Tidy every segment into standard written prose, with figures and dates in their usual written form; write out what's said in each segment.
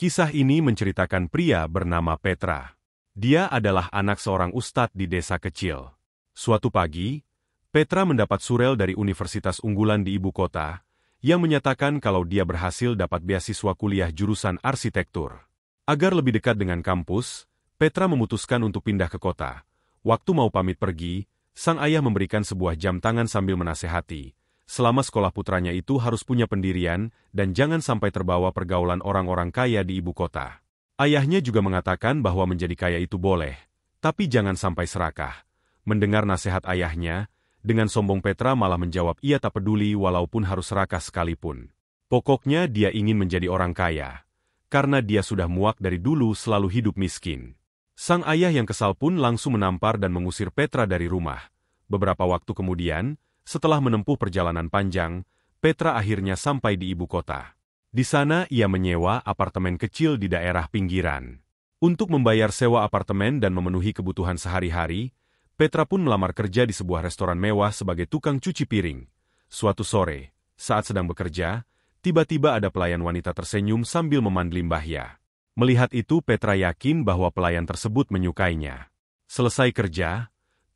Kisah ini menceritakan pria bernama Petra. Dia adalah anak seorang ustadz di desa kecil. Suatu pagi, Petra mendapat surel dari universitas unggulan di ibu kota, yang menyatakan kalau dia berhasil dapat beasiswa kuliah jurusan arsitektur. Agar lebih dekat dengan kampus, Petra memutuskan untuk pindah ke kota. Waktu mau pamit pergi, sang ayah memberikan sebuah jam tangan sambil menasehati. Selama sekolah putranya itu harus punya pendirian dan jangan sampai terbawa pergaulan orang-orang kaya di ibu kota. Ayahnya juga mengatakan bahwa menjadi kaya itu boleh, tapi jangan sampai serakah. Mendengar nasihat ayahnya, dengan sombong Petra malah menjawab ia tak peduli walaupun harus serakah sekalipun. Pokoknya dia ingin menjadi orang kaya, karena dia sudah muak dari dulu selalu hidup miskin. Sang ayah yang kesal pun langsung menampar dan mengusir Petra dari rumah. Beberapa waktu kemudian, setelah menempuh perjalanan panjang, Petra akhirnya sampai di ibu kota. Di sana ia menyewa apartemen kecil di daerah pinggiran. Untuk membayar sewa apartemen dan memenuhi kebutuhan sehari-hari, Petra pun melamar kerja di sebuah restoran mewah sebagai tukang cuci piring. Suatu sore, saat sedang bekerja, tiba-tiba ada pelayan wanita tersenyum sambil memandang limbahnya. Melihat itu Petra yakin bahwa pelayan tersebut menyukainya. Selesai kerja,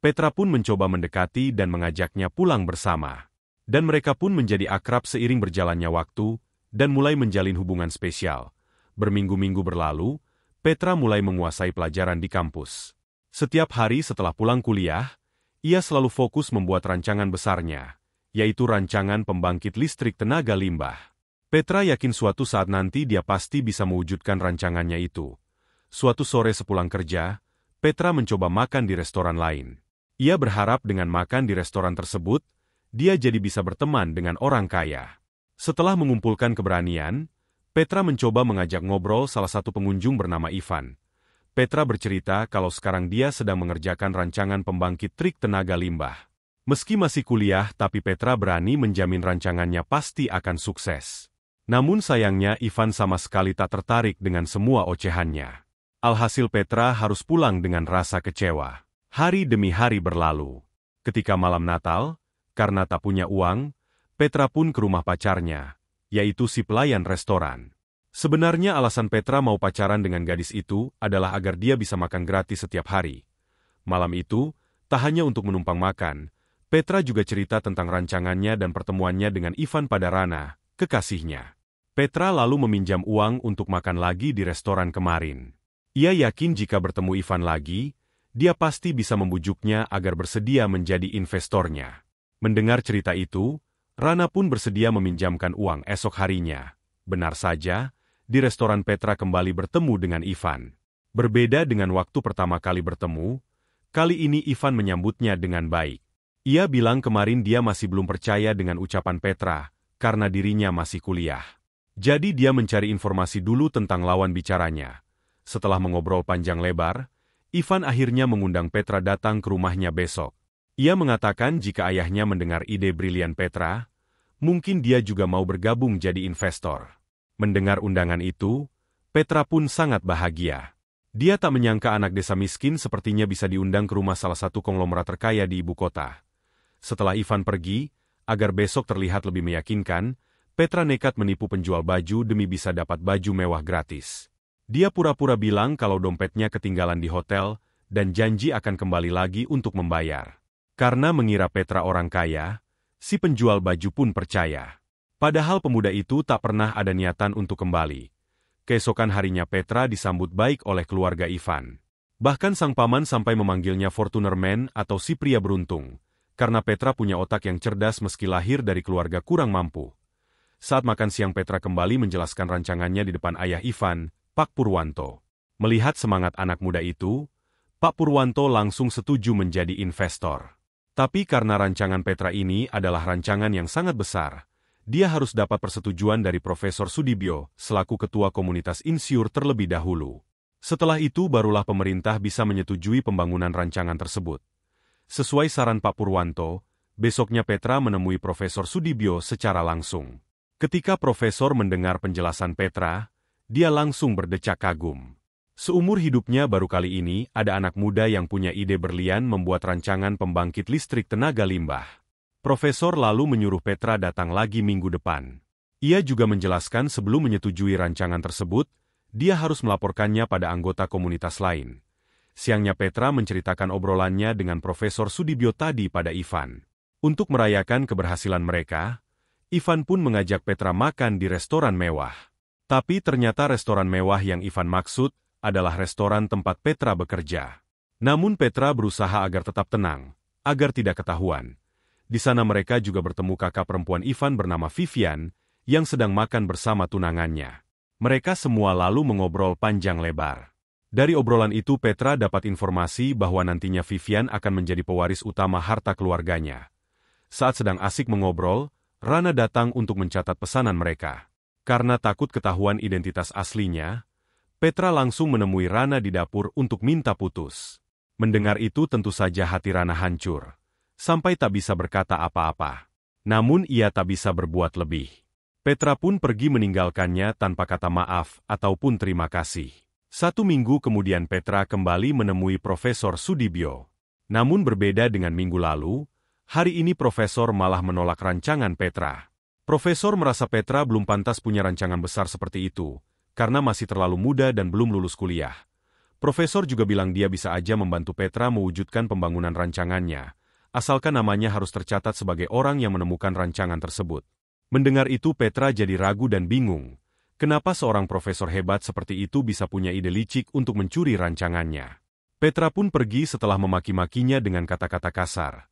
Petra pun mencoba mendekati dan mengajaknya pulang bersama. Dan mereka pun menjadi akrab seiring berjalannya waktu, dan mulai menjalin hubungan spesial. Berminggu-minggu berlalu, Petra mulai menguasai pelajaran di kampus. Setiap hari setelah pulang kuliah, ia selalu fokus membuat rancangan besarnya, yaitu rancangan pembangkit listrik tenaga limbah. Petra yakin suatu saat nanti dia pasti bisa mewujudkan rancangannya itu. Suatu sore sepulang kerja, Petra mencoba makan di restoran lain. Ia berharap dengan makan di restoran tersebut, dia jadi bisa berteman dengan orang kaya. Setelah mengumpulkan keberanian, Petra mencoba mengajak ngobrol salah satu pengunjung bernama Ivan. Petra bercerita kalau sekarang dia sedang mengerjakan rancangan pembangkit trik tenaga limbah. Meski masih kuliah, tapi Petra berani menjamin rancangannya pasti akan sukses. Namun sayangnya Ivan sama sekali tak tertarik dengan semua ocehannya. Alhasil Petra harus pulang dengan rasa kecewa. Hari demi hari berlalu. Ketika malam Natal, karena tak punya uang, Petra pun ke rumah pacarnya, yaitu si pelayan restoran. Sebenarnya alasan Petra mau pacaran dengan gadis itu adalah agar dia bisa makan gratis setiap hari. Malam itu, tak hanya untuk menumpang makan, Petra juga cerita tentang rancangannya dan pertemuannya dengan Ivan Padarana, kekasihnya. Petra lalu meminjam uang untuk makan lagi di restoran kemarin. Ia yakin jika bertemu Ivan lagi, dia pasti bisa membujuknya agar bersedia menjadi investornya. Mendengar cerita itu, Rana pun bersedia meminjamkan uang esok harinya. Benar saja, di restoran Petra kembali bertemu dengan Ivan. Berbeda dengan waktu pertama kali bertemu, kali ini Ivan menyambutnya dengan baik. Ia bilang kemarin dia masih belum percaya dengan ucapan Petra, karena dirinya masih kuliah. Jadi dia mencari informasi dulu tentang lawan bicaranya. Setelah mengobrol panjang lebar, Ivan akhirnya mengundang Petra datang ke rumahnya besok. Ia mengatakan jika ayahnya mendengar ide brilian Petra, mungkin dia juga mau bergabung jadi investor. Mendengar undangan itu, Petra pun sangat bahagia. Dia tak menyangka anak desa miskin sepertinya bisa diundang ke rumah salah satu konglomerat terkaya di ibu kota. Setelah Ivan pergi, agar besok terlihat lebih meyakinkan, Petra nekat menipu penjual baju demi bisa dapat baju mewah gratis. Dia pura-pura bilang kalau dompetnya ketinggalan di hotel, dan janji akan kembali lagi untuk membayar. Karena mengira Petra orang kaya, si penjual baju pun percaya. Padahal pemuda itu tak pernah ada niatan untuk kembali. Keesokan harinya Petra disambut baik oleh keluarga Ivan. Bahkan sang paman sampai memanggilnya Fortuner Man atau si pria beruntung, karena Petra punya otak yang cerdas meski lahir dari keluarga kurang mampu. Saat makan siang Petra kembali menjelaskan rancangannya di depan ayah Ivan, Pak Purwanto. Melihat semangat anak muda itu, Pak Purwanto langsung setuju menjadi investor. Tapi karena rancangan Petra ini adalah rancangan yang sangat besar, dia harus dapat persetujuan dari Profesor Sudibyo selaku ketua komunitas insiur terlebih dahulu. Setelah itu barulah pemerintah bisa menyetujui pembangunan rancangan tersebut. Sesuai saran Pak Purwanto, besoknya Petra menemui Profesor Sudibyo secara langsung. Ketika Profesor mendengar penjelasan Petra, dia langsung berdecak kagum. Seumur hidupnya baru kali ini ada anak muda yang punya ide berlian membuat rancangan pembangkit listrik tenaga limbah. Profesor lalu menyuruh Petra datang lagi minggu depan. Ia juga menjelaskan sebelum menyetujui rancangan tersebut, dia harus melaporkannya pada anggota komunitas lain. Siangnya Petra menceritakan obrolannya dengan Profesor Sudibyo tadi pada Ivan. Untuk merayakan keberhasilan mereka, Ivan pun mengajak Petra makan di restoran mewah. Tapi ternyata restoran mewah yang Ivan maksud adalah restoran tempat Petra bekerja. Namun Petra berusaha agar tetap tenang, agar tidak ketahuan. Di sana mereka juga bertemu kakak perempuan Ivan bernama Vivian, yang sedang makan bersama tunangannya. Mereka semua lalu mengobrol panjang lebar. Dari obrolan itu Petra dapat informasi bahwa nantinya Vivian akan menjadi pewaris utama harta keluarganya. Saat sedang asik mengobrol, Rana datang untuk mencatat pesanan mereka. Karena takut ketahuan identitas aslinya, Petra langsung menemui Rana di dapur untuk minta putus. Mendengar itu tentu saja hati Rana hancur, sampai tak bisa berkata apa-apa. Namun ia tak bisa berbuat lebih. Petra pun pergi meninggalkannya tanpa kata maaf ataupun terima kasih. 1 minggu kemudian Petra kembali menemui Profesor Sudibyo. Namun berbeda dengan minggu lalu, hari ini Profesor malah menolak rancangan Petra. Profesor merasa Petra belum pantas punya rancangan besar seperti itu, karena masih terlalu muda dan belum lulus kuliah. Profesor juga bilang dia bisa aja membantu Petra mewujudkan pembangunan rancangannya, asalkan namanya harus tercatat sebagai orang yang menemukan rancangan tersebut. Mendengar itu Petra jadi ragu dan bingung. Kenapa seorang profesor hebat seperti itu bisa punya ide licik untuk mencuri rancangannya? Petra pun pergi setelah memaki-makinya dengan kata-kata kasar.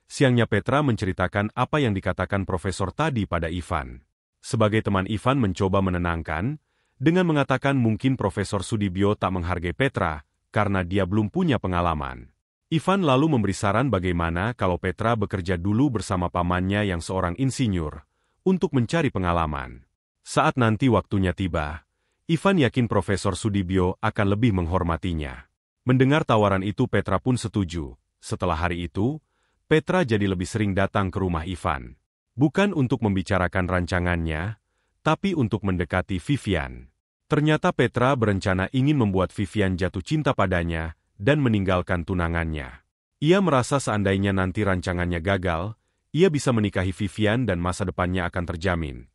Siangnya Petra menceritakan apa yang dikatakan profesor tadi pada Ivan. Sebagai teman Ivan mencoba menenangkan, dengan mengatakan mungkin Profesor Sudibyo tak menghargai Petra karena dia belum punya pengalaman. Ivan lalu memberi saran bagaimana kalau Petra bekerja dulu bersama pamannya yang seorang insinyur, untuk mencari pengalaman. Saat nanti waktunya tiba, Ivan yakin Profesor Sudibyo akan lebih menghormatinya. Mendengar tawaran itu Petra pun setuju. Setelah hari itu, Petra jadi lebih sering datang ke rumah Ivan. Bukan untuk membicarakan rancangannya, tapi untuk mendekati Vivian. Ternyata Petra berencana ingin membuat Vivian jatuh cinta padanya dan meninggalkan tunangannya. Ia merasa seandainya nanti rancangannya gagal, ia bisa menikahi Vivian dan masa depannya akan terjamin.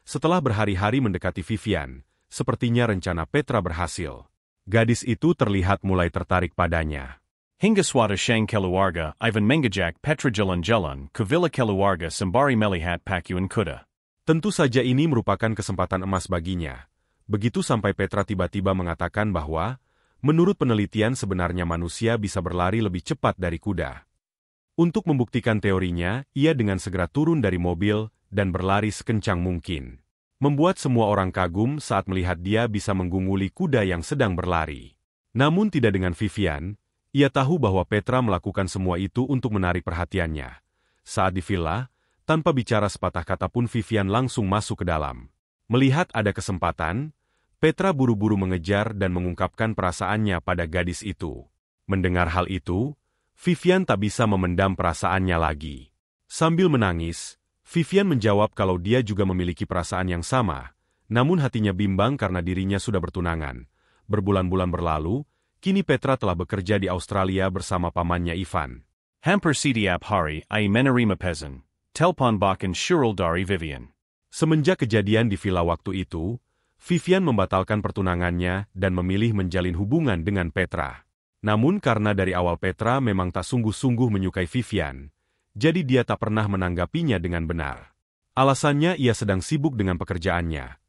Setelah berhari-hari mendekati Vivian, sepertinya rencana Petra berhasil. Gadis itu terlihat mulai tertarik padanya. Hingga suatu siang keluarga, Ivan mengajak Petra jalan-jalan ke villa keluarga sembari melihat pacuan kuda. Tentu saja ini merupakan kesempatan emas baginya. Begitu sampai Petra tiba-tiba mengatakan bahwa, menurut penelitian sebenarnya manusia bisa berlari lebih cepat dari kuda. Untuk membuktikan teorinya, ia dengan segera turun dari mobil dan berlari sekencang mungkin. Membuat semua orang kagum saat melihat dia bisa menggunguli kuda yang sedang berlari. Namun tidak dengan Vivian, ia tahu bahwa Petra melakukan semua itu untuk menarik perhatiannya. Saat di villa, tanpa bicara sepatah kata pun Vivian langsung masuk ke dalam. Melihat ada kesempatan, Petra buru-buru mengejar dan mengungkapkan perasaannya pada gadis itu. Mendengar hal itu, Vivian tak bisa memendam perasaannya lagi. Sambil menangis, Vivian menjawab kalau dia juga memiliki perasaan yang sama, namun hatinya bimbang karena dirinya sudah bertunangan. Berbulan-bulan berlalu, kini Petra telah bekerja di Australia bersama pamannya Ivan. Hampir setiap hari, ia menerima pesan, telepon bahkan syurul dari Vivian. Semenjak kejadian di villa waktu itu, Vivian membatalkan pertunangannya dan memilih menjalin hubungan dengan Petra. Namun karena dari awal Petra memang tak sungguh-sungguh menyukai Vivian, jadi dia tak pernah menanggapinya dengan benar. Alasannya ia sedang sibuk dengan pekerjaannya.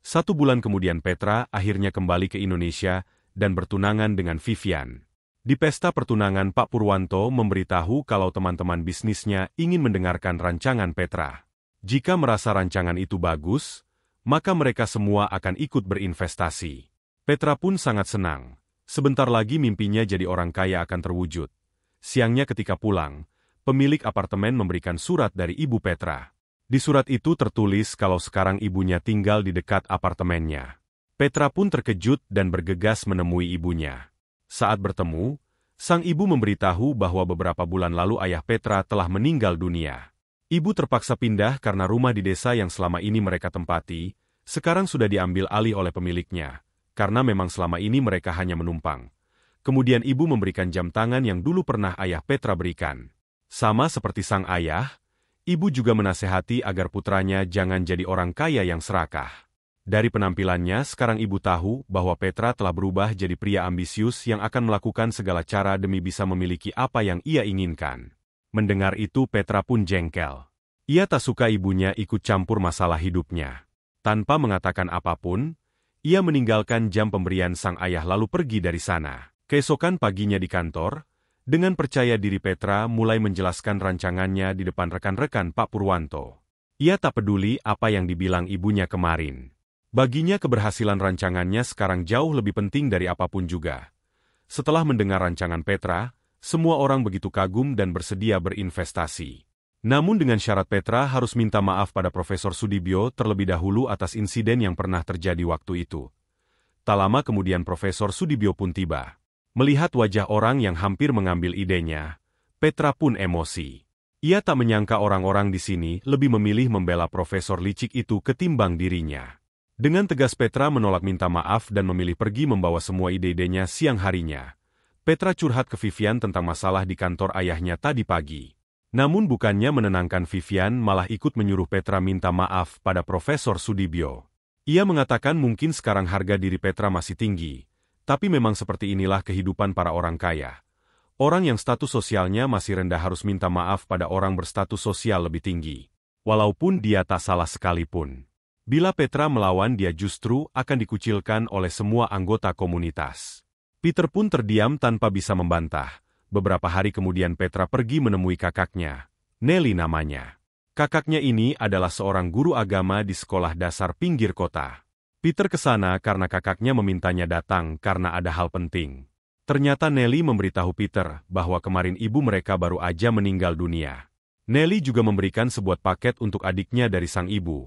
1 bulan kemudian Petra akhirnya kembali ke Indonesia dan bertunangan dengan Vivian. Di pesta pertunangan Pak Purwanto memberitahu kalau teman-teman bisnisnya ingin mendengarkan rancangan Petra. Jika merasa rancangan itu bagus, maka mereka semua akan ikut berinvestasi. Petra pun sangat senang. Sebentar lagi mimpinya jadi orang kaya akan terwujud. Siangnya ketika pulang, pemilik apartemen memberikan surat dari ibu Petra. Di surat itu tertulis kalau sekarang ibunya tinggal di dekat apartemennya. Petra pun terkejut dan bergegas menemui ibunya. Saat bertemu, sang ibu memberitahu bahwa beberapa bulan lalu ayah Petra telah meninggal dunia. Ibu terpaksa pindah karena rumah di desa yang selama ini mereka tempati, sekarang sudah diambil alih oleh pemiliknya. Karena memang selama ini mereka hanya menumpang. Kemudian ibu memberikan jam tangan yang dulu pernah ayah Petra berikan. Sama seperti sang ayah, ibu juga menasehati agar putranya jangan jadi orang kaya yang serakah. Dari penampilannya sekarang ibu tahu bahwa Petra telah berubah jadi pria ambisius yang akan melakukan segala cara demi bisa memiliki apa yang ia inginkan. Mendengar itu Petra pun jengkel. Ia tak suka ibunya ikut campur masalah hidupnya. Tanpa mengatakan apapun, ia meninggalkan jam pemberian sang ayah lalu pergi dari sana. Keesokan paginya di kantor, dengan percaya diri Petra mulai menjelaskan rancangannya di depan rekan-rekan Pak Purwanto. Ia tak peduli apa yang dibilang ibunya kemarin. Baginya keberhasilan rancangannya sekarang jauh lebih penting dari apapun juga. Setelah mendengar rancangan Petra, semua orang begitu kagum dan bersedia berinvestasi. Namun dengan syarat Petra harus minta maaf pada Profesor Sudibyo terlebih dahulu atas insiden yang pernah terjadi waktu itu. Tak lama kemudian Profesor Sudibyo pun tiba. Melihat wajah orang yang hampir mengambil idenya, Petra pun emosi. Ia tak menyangka orang-orang di sini lebih memilih membela Profesor licik itu ketimbang dirinya. Dengan tegas Petra menolak minta maaf dan memilih pergi membawa semua ide-idenya siang harinya. Petra curhat ke Vivian tentang masalah di kantor ayahnya tadi pagi. Namun bukannya menenangkan Vivian malah ikut menyuruh Petra minta maaf pada Profesor Sudibyo. Ia mengatakan mungkin sekarang harga diri Petra masih tinggi, tapi memang seperti inilah kehidupan para orang kaya. Orang yang status sosialnya masih rendah harus minta maaf pada orang berstatus sosial lebih tinggi. Walaupun dia tak salah sekalipun. Bila Petra melawan dia justru akan dikucilkan oleh semua anggota komunitas. Peter pun terdiam tanpa bisa membantah. Beberapa hari kemudian Petra pergi menemui kakaknya. Nelly namanya. Kakaknya ini adalah seorang guru agama di sekolah dasar pinggir kota. Peter ke sana karena kakaknya memintanya datang karena ada hal penting. Ternyata Nelly memberitahu Peter bahwa kemarin ibu mereka baru aja meninggal dunia. Nelly juga memberikan sebuah paket untuk adiknya dari sang ibu.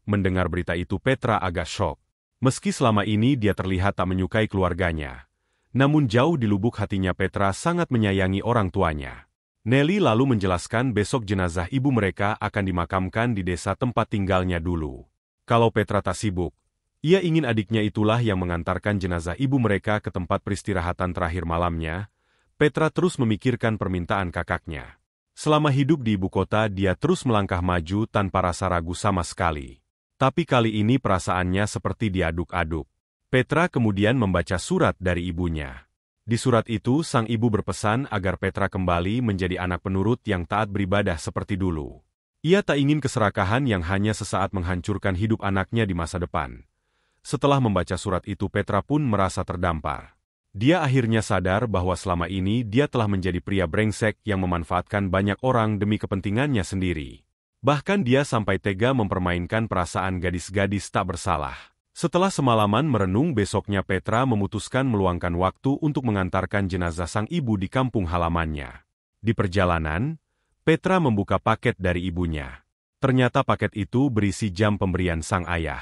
Mendengar berita itu Petra agak syok. Meski selama ini dia terlihat tak menyukai keluarganya. Namun jauh di lubuk hatinya Petra sangat menyayangi orang tuanya. Nelly lalu menjelaskan besok jenazah ibu mereka akan dimakamkan di desa tempat tinggalnya dulu. Kalau Petra tak sibuk, ia ingin adiknya itulah yang mengantarkan jenazah ibu mereka ke tempat peristirahatan terakhir malamnya. Petra terus memikirkan permintaan kakaknya. Selama hidup di ibu kota dia terus melangkah maju tanpa rasa ragu sama sekali. Tapi kali ini perasaannya seperti diaduk-aduk. Petra kemudian membaca surat dari ibunya. Di surat itu sang ibu berpesan agar Petra kembali menjadi anak penurut yang taat beribadah seperti dulu. Ia tak ingin keserakahan yang hanya sesaat menghancurkan hidup anaknya di masa depan. Setelah membaca surat itu Petra pun merasa terdampar. Dia akhirnya sadar bahwa selama ini dia telah menjadi pria brengsek yang memanfaatkan banyak orang demi kepentingannya sendiri. Bahkan dia sampai tega mempermainkan perasaan gadis-gadis tak bersalah. Setelah semalaman merenung besoknya Petra memutuskan meluangkan waktu untuk mengantarkan jenazah sang ibu di kampung halamannya. Di perjalanan, Petra membuka paket dari ibunya. Ternyata paket itu berisi jam pemberian sang ayah.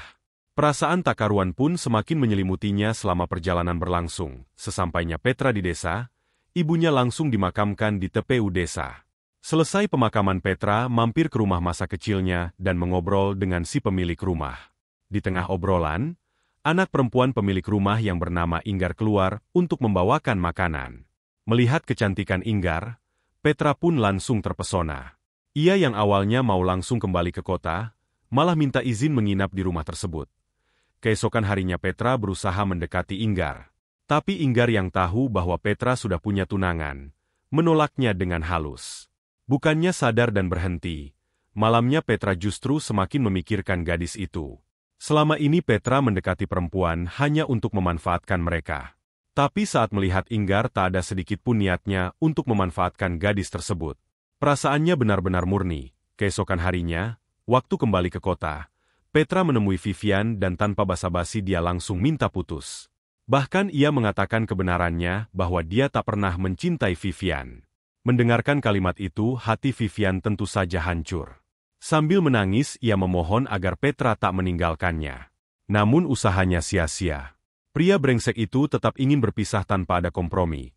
Perasaan tak karuan pun semakin menyelimutinya selama perjalanan berlangsung. Sesampainya Petra di desa, ibunya langsung dimakamkan di TPU desa. Selesai pemakaman Petra mampir ke rumah masa kecilnya dan mengobrol dengan si pemilik rumah. Di tengah obrolan, anak perempuan pemilik rumah yang bernama Inggar keluar untuk membawakan makanan. Melihat kecantikan Inggar, Petra pun langsung terpesona. Ia yang awalnya mau langsung kembali ke kota, malah minta izin menginap di rumah tersebut. Keesokan harinya Petra berusaha mendekati Inggar. Tapi Inggar yang tahu bahwa Petra sudah punya tunangan, menolaknya dengan halus. Bukannya sadar dan berhenti, malamnya Petra justru semakin memikirkan gadis itu. Selama ini Petra mendekati perempuan hanya untuk memanfaatkan mereka. Tapi saat melihat Inggar tak ada sedikit pun niatnya untuk memanfaatkan gadis tersebut. Perasaannya benar-benar murni. Keesokan harinya, waktu kembali ke kota, Petra menemui Vivian dan tanpa basa-basi dia langsung minta putus. Bahkan ia mengatakan kebenarannya bahwa dia tak pernah mencintai Vivian. Mendengarkan kalimat itu, hati Vivian tentu saja hancur. Sambil menangis, ia memohon agar Petra tak meninggalkannya. Namun usahanya sia-sia. Pria brengsek itu tetap ingin berpisah tanpa ada kompromi.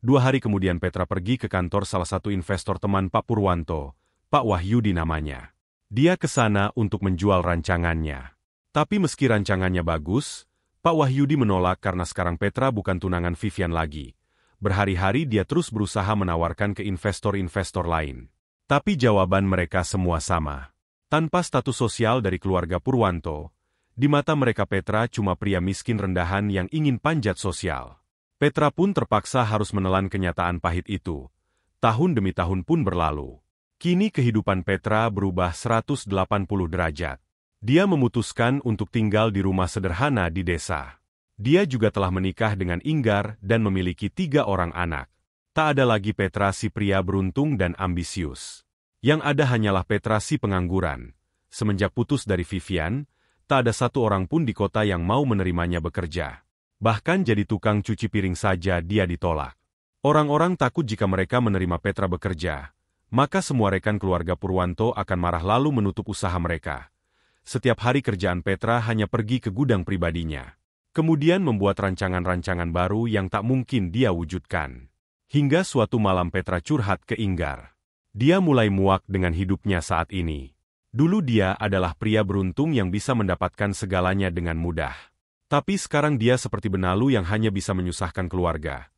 2 hari kemudian Petra pergi ke kantor salah satu investor teman Pak Purwanto, Pak Wahyudi namanya. Dia ke sana untuk menjual rancangannya. Tapi meski rancangannya bagus, Pak Wahyudi menolak karena sekarang Petra bukan tunangan Vivian lagi. Berhari-hari dia terus berusaha menawarkan ke investor-investor lain. Tapi jawaban mereka semua sama. Tanpa status sosial dari keluarga Purwanto, Di mata mereka Petra cuma pria miskin rendahan yang ingin panjat sosial. Petra pun terpaksa harus menelan kenyataan pahit itu. Tahun demi tahun pun berlalu. Kini kehidupan Petra berubah 180 derajat. Dia memutuskan untuk tinggal di rumah sederhana di desa. Dia juga telah menikah dengan Inggar dan memiliki 3 orang anak. Tak ada lagi Petra si pria beruntung dan ambisius. Yang ada hanyalah Petra si pengangguran. Semenjak putus dari Vivian, tak ada satu orang pun di kota yang mau menerimanya bekerja. Bahkan jadi tukang cuci piring saja dia ditolak. Orang-orang takut jika mereka menerima Petra bekerja, maka semua rekan keluarga Purwanto akan marah lalu menutup usaha mereka. Setiap hari kerjaan Petra hanya pergi ke gudang pribadinya. Kemudian membuat rancangan-rancangan baru yang tak mungkin dia wujudkan. Hingga suatu malam Petra curhat ke Inggar. Dia mulai muak dengan hidupnya saat ini. Dulu dia adalah pria beruntung yang bisa mendapatkan segalanya dengan mudah. Tapi sekarang dia seperti benalu yang hanya bisa menyusahkan keluarga.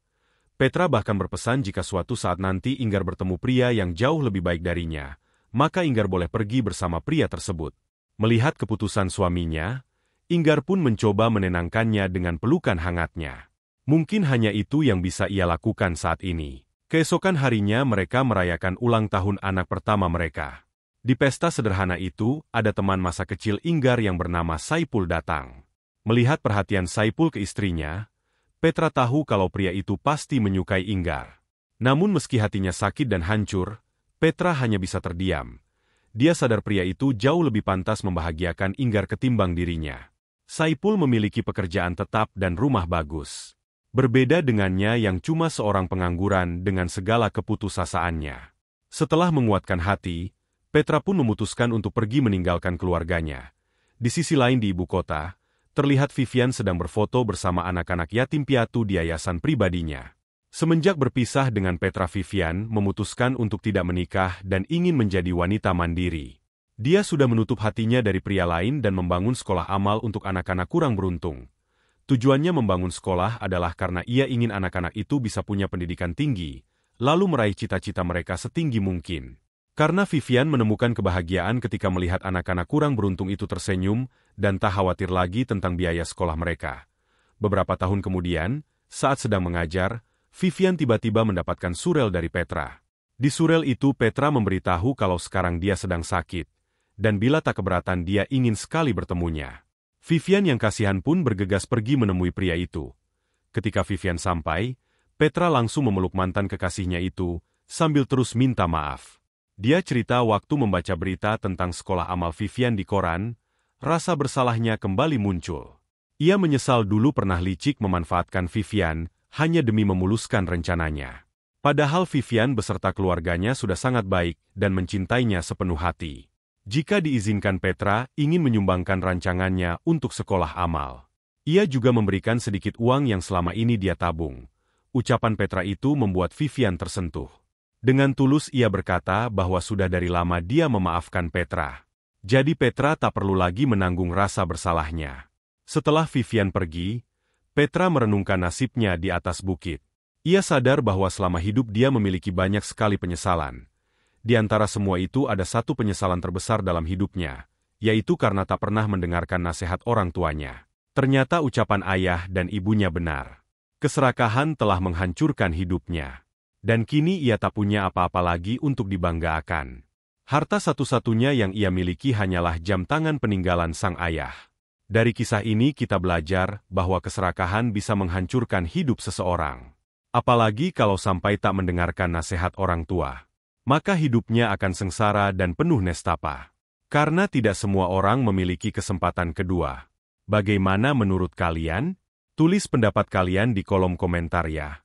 Petra bahkan berpesan jika suatu saat nanti Inggar bertemu pria yang jauh lebih baik darinya, maka Inggar boleh pergi bersama pria tersebut. Melihat keputusan suaminya, Inggar pun mencoba menenangkannya dengan pelukan hangatnya. Mungkin hanya itu yang bisa ia lakukan saat ini. Keesokan harinya mereka merayakan ulang tahun anak pertama mereka. Di pesta sederhana itu, ada teman masa kecil Inggar yang bernama Saipul datang. Melihat perhatian Saipul ke istrinya, Petra tahu kalau pria itu pasti menyukai Inggar. Namun meski hatinya sakit dan hancur, Petra hanya bisa terdiam. Dia sadar pria itu jauh lebih pantas membahagiakan Inggar ketimbang dirinya. Saipul memiliki pekerjaan tetap dan rumah bagus. Berbeda dengannya yang cuma seorang pengangguran dengan segala keputusasaannya. Setelah menguatkan hati, Petra pun memutuskan untuk pergi meninggalkan keluarganya. Di sisi lain di ibu kota, terlihat Vivian sedang berfoto bersama anak-anak yatim piatu di yayasan pribadinya. Semenjak berpisah dengan Petra, Vivian memutuskan untuk tidak menikah dan ingin menjadi wanita mandiri. Dia sudah menutup hatinya dari pria lain dan membangun sekolah amal untuk anak-anak kurang beruntung. Tujuannya membangun sekolah adalah karena ia ingin anak-anak itu bisa punya pendidikan tinggi, lalu meraih cita-cita mereka setinggi mungkin. Karena Vivian menemukan kebahagiaan ketika melihat anak-anak kurang beruntung itu tersenyum dan tak khawatir lagi tentang biaya sekolah mereka. Beberapa tahun kemudian, saat sedang mengajar, Vivian tiba-tiba mendapatkan surel dari Petra. Di surel itu Petra memberitahu kalau sekarang dia sedang sakit, dan bila tak keberatan dia ingin sekali bertemunya. Vivian yang kasihan pun bergegas pergi menemui pria itu. Ketika Vivian sampai, Petra langsung memeluk mantan kekasihnya itu, sambil terus minta maaf. Dia cerita waktu membaca berita tentang sekolah amal Vivian di koran, rasa bersalahnya kembali muncul. Ia menyesal dulu pernah licik memanfaatkan Vivian, hanya demi memuluskan rencananya. Padahal Vivian beserta keluarganya sudah sangat baik dan mencintainya sepenuh hati. Jika diizinkan Petra ingin menyumbangkan rancangannya untuk sekolah amal. Ia juga memberikan sedikit uang yang selama ini dia tabung. Ucapan Petra itu membuat Vivian tersentuh. Dengan tulus ia berkata bahwa sudah dari lama dia memaafkan Petra. Jadi Petra tak perlu lagi menanggung rasa bersalahnya. Setelah Vivian pergi, Petra merenungkan nasibnya di atas bukit. Ia sadar bahwa selama hidup dia memiliki banyak sekali penyesalan. Di antara semua itu ada satu penyesalan terbesar dalam hidupnya, yaitu karena tak pernah mendengarkan nasihat orang tuanya. Ternyata ucapan ayah dan ibunya benar. Keserakahan telah menghancurkan hidupnya. Dan kini ia tak punya apa-apa lagi untuk dibanggakan. Harta satu-satunya yang ia miliki hanyalah jam tangan peninggalan sang ayah. Dari kisah ini kita belajar bahwa keserakahan bisa menghancurkan hidup seseorang. Apalagi kalau sampai tak mendengarkan nasihat orang tua. Maka hidupnya akan sengsara dan penuh nestapa. Karena tidak semua orang memiliki kesempatan kedua. Bagaimana menurut kalian? Tulis pendapat kalian di kolom komentar ya.